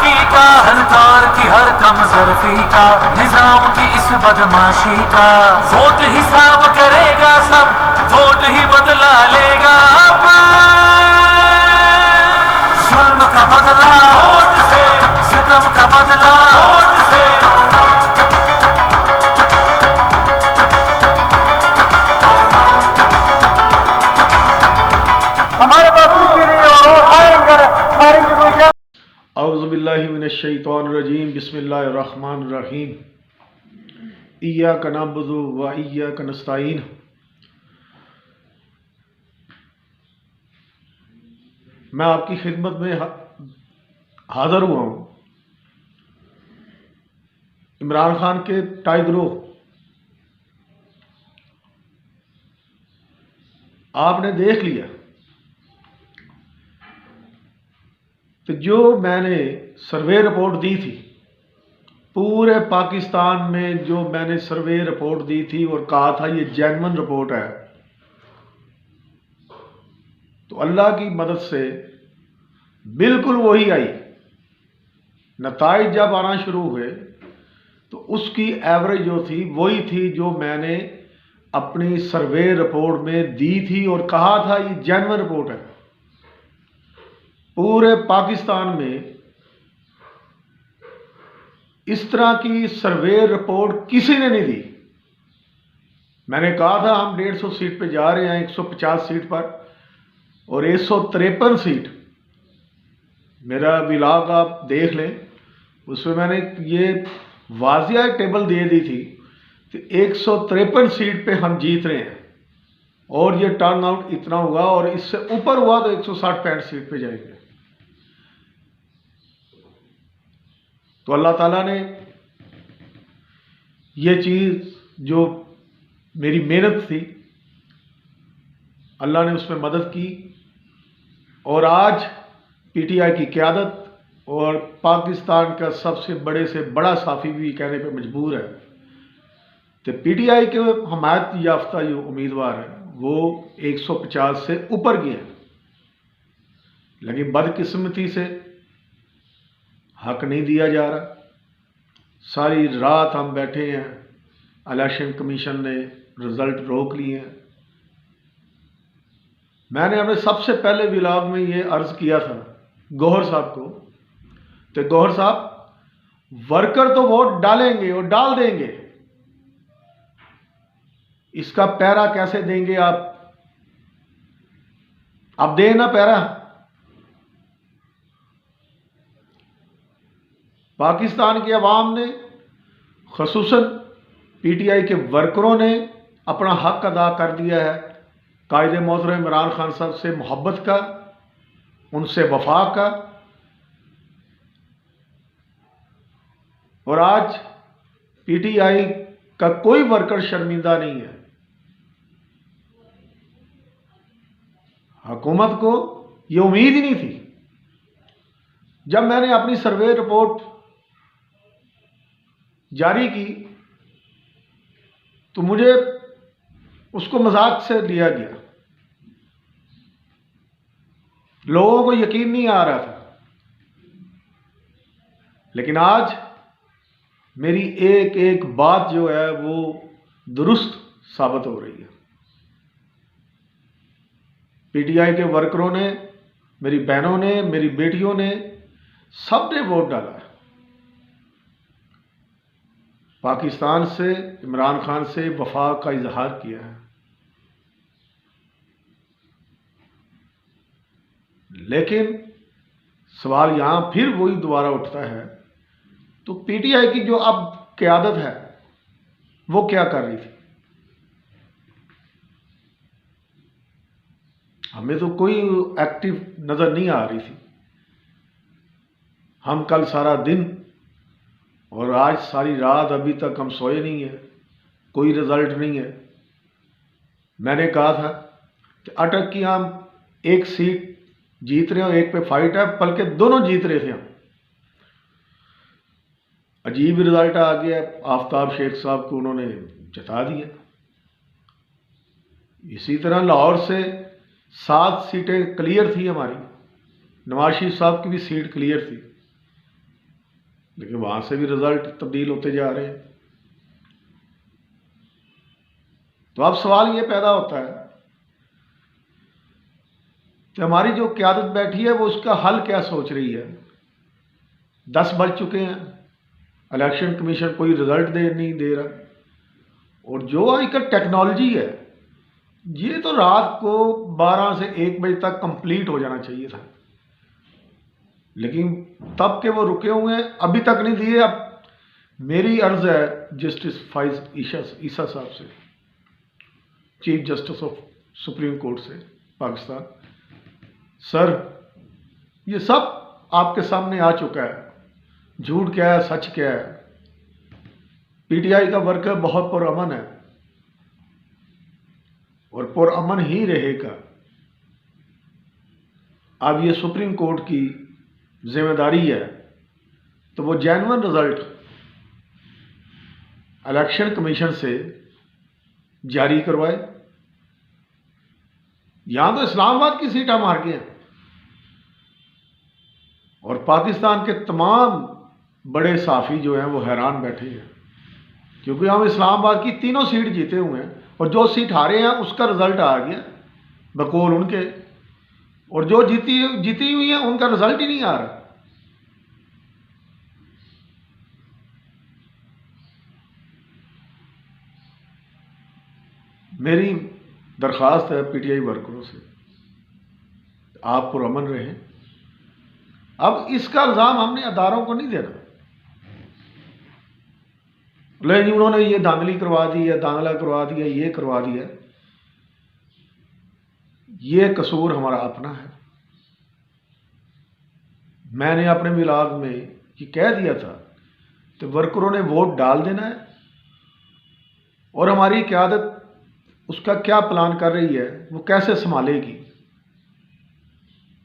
तरक्की का, हलकार की हर कम जरफी का, निजाम की इस बदमाशी का वोट हिसाब करेगा सब, वोट ही बदला लेगा। जुल्म का बदला वोट से, सितम का बदला वोट से। हमारे पास औज़ुबिल्लाहि मिनश्शैतानिर्रजीम बिस्मिल्लाहिर्रहमानिर्रहीम इय्याका नअबुदु व इय्याका नस्तईन। मैं आपकी खिदमत में हाज़िर हुआ हूँ। इमरान खान के टाइगरों, आपने देख लिया तो जो मैंने सर्वे रिपोर्ट दी थी, पूरे पाकिस्तान में जो मैंने सर्वे रिपोर्ट दी थी और कहा था ये जेन्युइन रिपोर्ट है, तो अल्लाह की मदद से बिल्कुल वही आई। नताइज जब आना शुरू हुए तो उसकी एवरेज जो थी वही थी जो मैंने अपनी सर्वे रिपोर्ट में दी थी और कहा था ये जेन्युइन रिपोर्ट है। पूरे पाकिस्तान में इस तरह की सर्वे रिपोर्ट किसी ने नहीं दी। मैंने कहा था हम 150 सीट पे जा रहे हैं, 150 सीट पर, और 153 सीट, मेरा विलाग आप देख लें, उसमें मैंने ये वाजिया टेबल दे दी थी कि 153 सीट पे हम जीत रहे हैं और ये टर्न आउट इतना हुआ, और इससे ऊपर हुआ तो 160-65 सीट पे जाएंगे। तो अल्लाह ताला ने ये चीज़ जो मेरी मेहनत थी, अल्लाह ने उसमें मदद की, और आज पीटीआई की क़यादत और पाकिस्तान का सबसे बड़े से बड़ा साफ़ी भी कहने पे मजबूर है तो पीटीआई के हमायत याफ्ता जो उम्मीदवार है वो 150 से ऊपर गए हैं। लेकिन बदकिस्मती से हक नहीं दिया जा रहा। सारी रात हम बैठे हैं, इलेक्शन कमीशन ने रिज़ल्ट रोक लिए हैं। मैंने अपने सबसे पहले विलाग में ये अर्ज़ किया था गौहर साहब को, तो गौहर साहब वर्कर तो वोट डालेंगे और डाल देंगे, इसका पैरा कैसे देंगे आप दें ना पैरा। पाकिस्तान की आवाम ने, ख़ुसूसन पीटीआई के वर्करों ने अपना हक अदा कर दिया है कायदे मोहतरम इमरान खान साहब से मोहब्बत का, उनसे वफा का। और आज पीटीआई का कोई वर्कर शर्मिंदा नहीं है। हुकूमत को ये उम्मीद ही नहीं थी। जब मैंने अपनी सर्वे रिपोर्ट जारी की तो मुझे उसको मजाक से लिया गया, लोगों को यकीन नहीं आ रहा था। लेकिन आज मेरी एक एक बात जो है वो दुरुस्त साबित हो रही है। पीटीआई के वर्करों ने, मेरी बहनों ने, मेरी बेटियों ने, सब ने वोट डाला है। पाकिस्तान से, इमरान खान से वफा का इजहार किया है। लेकिन सवाल यहां फिर वही दोबारा उठता है, तो पीटीआई की जो अब क़यादत है वो क्या कर रही थी? हमें तो कोई एक्टिव नज़र नहीं आ रही थी। हम कल सारा दिन और आज सारी रात अभी तक हम सोए नहीं हैं, कोई रिजल्ट नहीं है। मैंने कहा था कि अटक की हम एक सीट जीत रहे हो, एक पे फाइट है, बल्कि दोनों जीत रहे थे हम। अजीब रिजल्ट आ गया, आफ्ताब शेख साहब को उन्होंने जिता दिया। इसी तरह लाहौर से 7 सीटें क्लियर थी हमारी, नवाज शरीफ साहब की भी सीट क्लियर थी। लेकिन वहाँ से भी रिजल्ट तब्दील होते जा रहे हैं। तो अब सवाल ये पैदा होता है कि हमारी जो क़यादत बैठी है वो उसका हल क्या सोच रही है। 10 बज चुके हैं, इलेक्शन कमीशन कोई रिजल्ट नहीं दे रहा, और जो आजकल टेक्नोलॉजी है ये तो रात को 12 से 1 बजे तक कंप्लीट हो जाना चाहिए था, लेकिन तब के वो रुके हुए हैं, अभी तक नहीं दिए। अब मेरी अर्ज है जस्टिस फाइज ईसा साहब से, chief justice of supreme court से पाकिस्तान, सर ये सब आपके सामने आ चुका है, झूठ क्या है सच क्या है। पीटीआई का वर्कर बहुत पुरअमन है और पुरअमन ही रहेगा। अब ये सुप्रीम कोर्ट की जिम्मेदारी है तो वो जेन्युइन रिजल्ट इलेक्शन कमीशन से जारी करवाए। यहां तो इस्लामाबाद की सीट हम हार गए हैं और पाकिस्तान के तमाम बड़े साफ़ी जो हैं वो हैरान बैठे हैं, क्योंकि हम इस्लामाबाद की तीनों सीट जीते हुए हैं और जो सीट हारे हैं उसका रिजल्ट आ गया बकौल उनके, और जो जीती हुई हैं उनका रिजल्ट ही नहीं आ रहा। मेरी दरख्वास्त है पीटीआई वर्करों से, आप पुरअमन रहें। अब इसका इल्ज़ाम हमने अदारों को नहीं देना, लेकिन उन्होंने ये धांधली करवा दी है, दांगला करवा दिया, ये करवा दिया, ये कसूर हमारा अपना है। मैंने अपने मिलाद में ये कह दिया था तो वर्करों ने वोट डाल देना है, और हमारी क़यादत उसका क्या प्लान कर रही है, वो कैसे संभालेगी।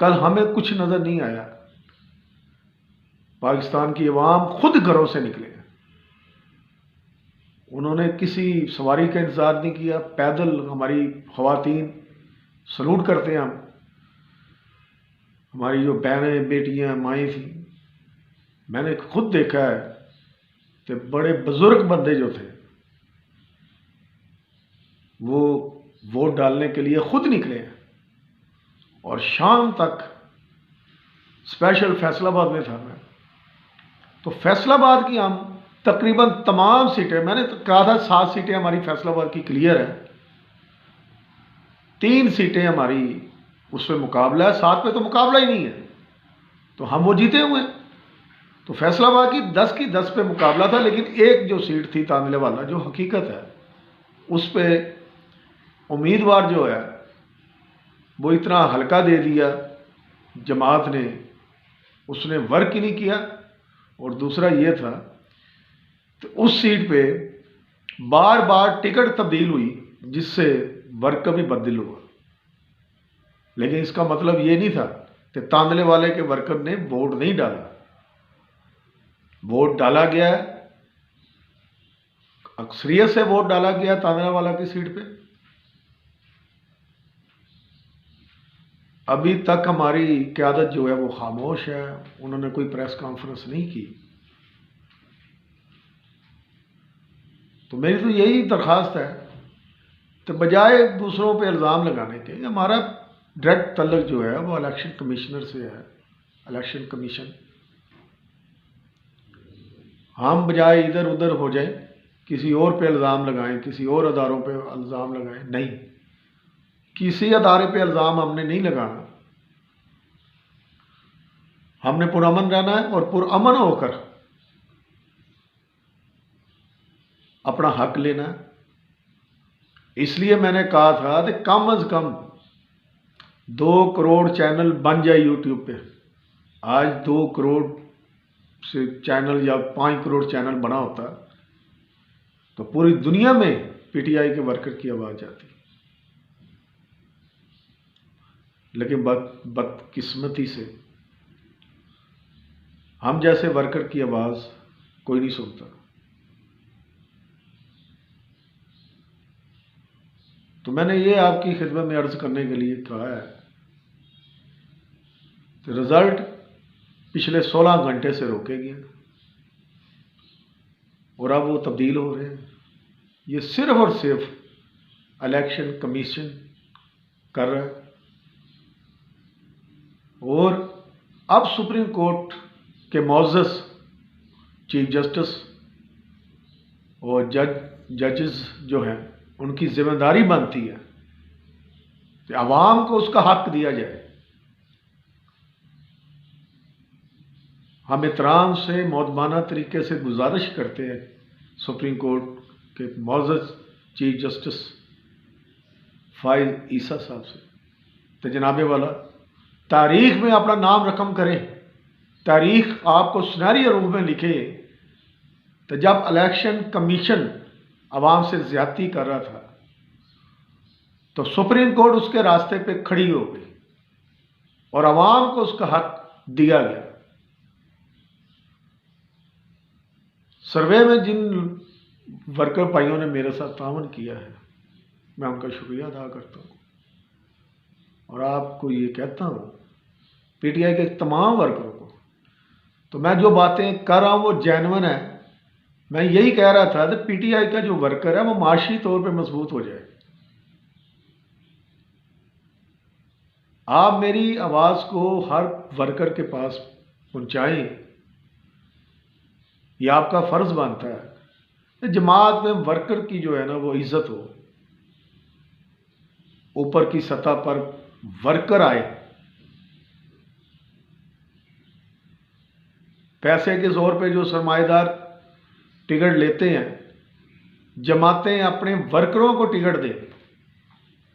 कल हमें कुछ नज़र नहीं आया, पाकिस्तान की अवाम खुद घरों से निकले, उन्होंने किसी सवारी का इंतज़ार नहीं किया, पैदल हमारी ख़वातीन सलूट करते हैं हम, हमारी जो बहनें बेटियां माएँ थी, मैंने खुद देखा है कि बड़े बुजुर्ग बंदे जो थे वो वोट डालने के लिए खुद निकले हैं, और शाम तक स्पेशल फैसलाबाद में था मैं, तो फैसलाबाद की हम तकरीबन तमाम सीटें, मैंने तो कहा था 7 सीटें हमारी फैसलाबाद की क्लियर है, 3 सीटें हमारी उसमें मुकाबला है, 7 पे तो मुकाबला ही नहीं है, तो हम वो जीते हुए हैं। तो फैसलाबाद की 10 पे मुकाबला था, लेकिन एक जो सीट थी तांदले वाला, जो हकीकत है, उस पे उम्मीदवार जो है वो इतना हल्का दे दिया जमात ने, उसने वर्क ही नहीं किया। और दूसरा ये था तो उस सीट पे बार बार टिकट तब्दील हुई, जिससे वर्क भी बदल हुआ, लेकिन इसका मतलब ये नहीं था कि तांदले वाले के वर्कर ने वोट नहीं डाला, वोट डाला गया है, अक्सरियत से वोट डाला गया तांदले वाला की सीट पे। अभी तक हमारी क़यादत जो है वो खामोश है, उन्होंने कोई प्रेस कॉन्फ्रेंस नहीं की। तो मेरी तो यही दरख्वास्त है, तो बजाय दूसरों पे इल्ज़ाम लगाने के, हमारा डायरेक्ट तल्लुक जो है वो इलेक्शन कमिश्नर से है, इलेक्शन कमीशन। हम बजाय इधर उधर हो जाएं, किसी और पे इल्ज़ाम लगाएं, किसी और अदारों पे इल्ज़ाम लगाएं, नहीं, किसी अदारे पे इल्ज़ाम हमने नहीं लगाना। हमने पुरअमन रहना है और पुरअमन होकर अपना हक लेना है। इसलिए मैंने कहा था कि कम अज़ कम 2 करोड़ चैनल बन जाए यूट्यूब पे। आज 2 करोड़ से चैनल या 5 करोड़ चैनल बना होता तो पूरी दुनिया में पीटीआई के वर्कर की आवाज़ आती। लेकिन बदकिस्मती से हम जैसे वर्कर की आवाज़ कोई नहीं सुनता। तो मैंने ये आपकी खिदमत में अर्ज़ करने के लिए कहा है कि रिज़ल्ट पिछले 16 घंटे से रोके गए, और अब वो तब्दील हो रहे हैं। ये सिर्फ और सिर्फ इलेक्शन कमीशन कर रहा है। और अब सुप्रीम कोर्ट के मुअज़्ज़ज़ चीफ जस्टिस और जजेस जो हैं, उनकी जिम्मेदारी बनती है कि आवाम को उसका हक दिया जाए। हम एहतराम से मौदमाना तरीके से गुजारिश करते हैं सुप्रीम कोर्ट के मुअज़्ज़ज़ चीफ जस्टिस फाइज ईसा साहब से, तो जनाबे वाला तारीख में अपना नाम रकम करें, तारीख आपको सुनहरी रूप में लिखे। तो जब इलेक्शन कमीशन आवाम से ज्यादती कर रहा था तो सुप्रीम कोर्ट उसके रास्ते पे खड़ी हो गई और आवाम को उसका हक दिया गया। सर्वे में जिन वर्कर भाइयों ने मेरे साथ ताउन किया है, मैं उनका शुक्रिया अदा करता हूँ। और आपको ये कहता हूँ, पीटीआई के तमाम वर्करों को, तो मैं जो बातें कर रहा हूँ वो जेन्युइन है। मैं यही कह रहा था कि पीटीआई का जो वर्कर है वो माशी तौर पे मजबूत हो जाए। आप मेरी आवाज़ को हर वर्कर के पास पहुँचाएं, ये आपका फ़र्ज़ बनता है। जमात में वर्कर की जो है ना वो इज़्ज़त हो, ऊपर की सतह पर वर्कर आए, पैसे के जोर पे जो सरमाएदार टिकट लेते हैं, जमातें अपने वर्करों को टिकट दें।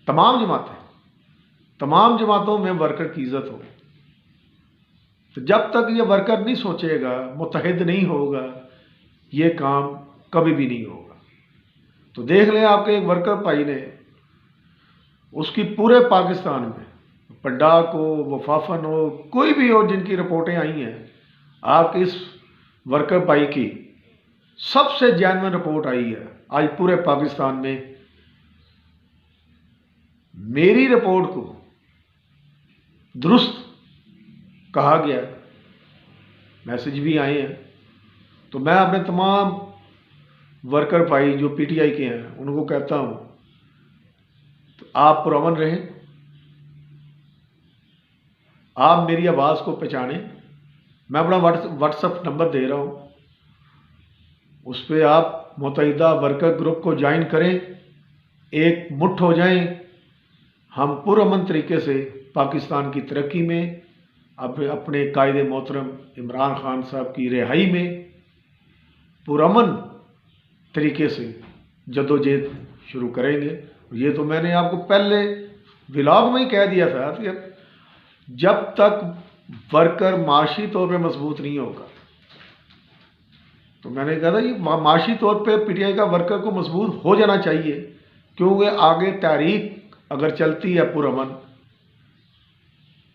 तमाम जमातों में वर्कर की इज्जत हो। तो जब तक ये वर्कर नहीं सोचेगा, मुत्तहिद नहीं होगा, ये काम कभी भी नहीं होगा। तो देख लें, आपके एक वर्कर भाई ने उसकी पूरे पाकिस्तान में, पंडाक हो, वफाफन हो, कोई भी हो जिनकी रिपोर्टें आई हैं, आपके इस वर्कर भाई की सबसे जेन्युइन रिपोर्ट आई है आज पूरे पाकिस्तान में। मेरी रिपोर्ट को दुरुस्त कहा गया, मैसेज भी आए हैं। तो मैं अपने तमाम वर्कर भाई जो पीटीआई के हैं उनको कहता हूं, तो आप पुरअमन रहें, आप मेरी आवाज़ को पहचानें। मैं अपना व्हाट्सएप नंबर दे रहा हूं, उस पर आप मुत्तहिदा वर्कर ग्रुप को ज्वाइन करें, एक मुट्ठ हो जाएं। हम पुरअमन तरीके से पाकिस्तान की तरक्की में, अपने कायदे मोहतरम इमरान खान साहब की रिहाई में पुरअमन तरीके से जदोजहद शुरू करेंगे। ये तो मैंने आपको पहले व्लॉग में ही कह दिया था कि जब तक वर्कर माशी तौर पे मजबूत नहीं होगा, तो मैंने कहा था ये माशी तौर पे पीटीआई का वर्कर को मजबूत हो जाना चाहिए, क्योंकि आगे तारीख अगर चलती है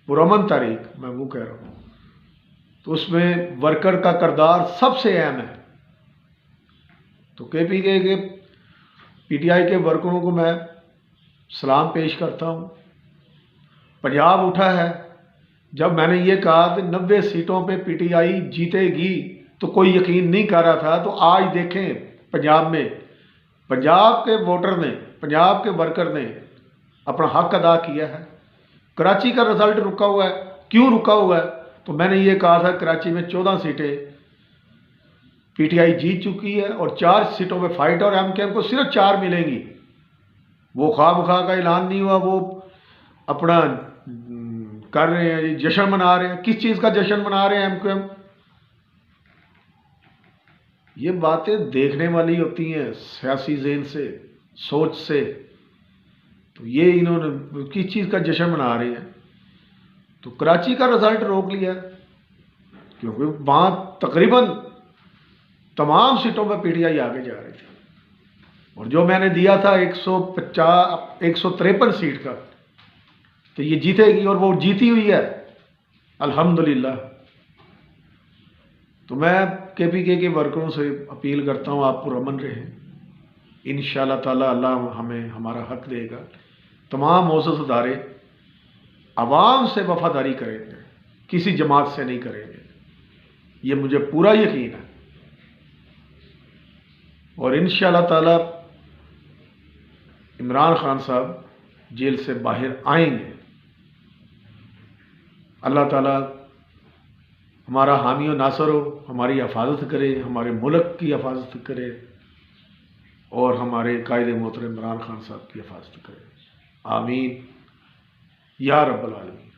पुरअमन तारीख, मैं वो कह रहा हूँ, तो उसमें वर्कर का किरदार सबसे अहम है। तो केपीके के पीटीआई के वर्करों को मैं सलाम पेश करता हूँ। पंजाब उठा है। जब मैंने ये कहा कि 90 सीटों पे पीटीआई जीतेगी तो कोई यकीन नहीं कर रहा था। तो आज देखें, पंजाब में पंजाब के वोटर ने, पंजाब के वर्कर ने अपना हक अदा किया है। कराची का रिजल्ट रुका हुआ है। क्यों रुका हुआ है? तो मैंने ये कहा था कराची में 14 सीटें पीटीआई जीत चुकी है और 4 सीटों पे फाइट, और एमकेएम को सिर्फ 4 मिलेंगी। वो ख्वाब का ऐलान नहीं हुआ, वो अपना कर रहे हैं, जश्न मना रहे हैं। किस चीज़ का जश्न मना रहे हैं एमकेएम? ये बातें देखने वाली होती हैं सियासी ज़हन से, सोच से। तो ये इन्होंने किस चीज़ का जश्न मना रहे हैं? तो कराची का रिजल्ट रोक लिया, क्योंकि वहाँ तकरीबन तमाम सीटों पर पीटीआई आगे जा रही थी। और जो मैंने दिया था 153 सीट का, तो ये जीतेगी, और वो जीती हुई है अल्हम्दुलिल्लाह। तो मैं केपीके के वर्करों से अपील करता हूँ, आप पुरअमन रहें। इंशाअल्लाह ताला अल्लाह हमें हमारा हक देगा। तमाम मुअज़्ज़ज़ अदारे आवाम से वफादारी करेंगे, किसी जमात से नहीं करेंगे, ये मुझे पूरा यकीन है। और इंशाअल्लाह ताला इमरान खान साहब जेल से बाहर आएंगे। अल्लाह ताला हमारा हामी और नासर हो, हमारी हिफाजत करे, हमारे मुल्क की हिफाजत करे और हमारे कायदे मोहतरम इमरान खान साहब की हिफाजत करे। आमीन या रब्बल आलमीन।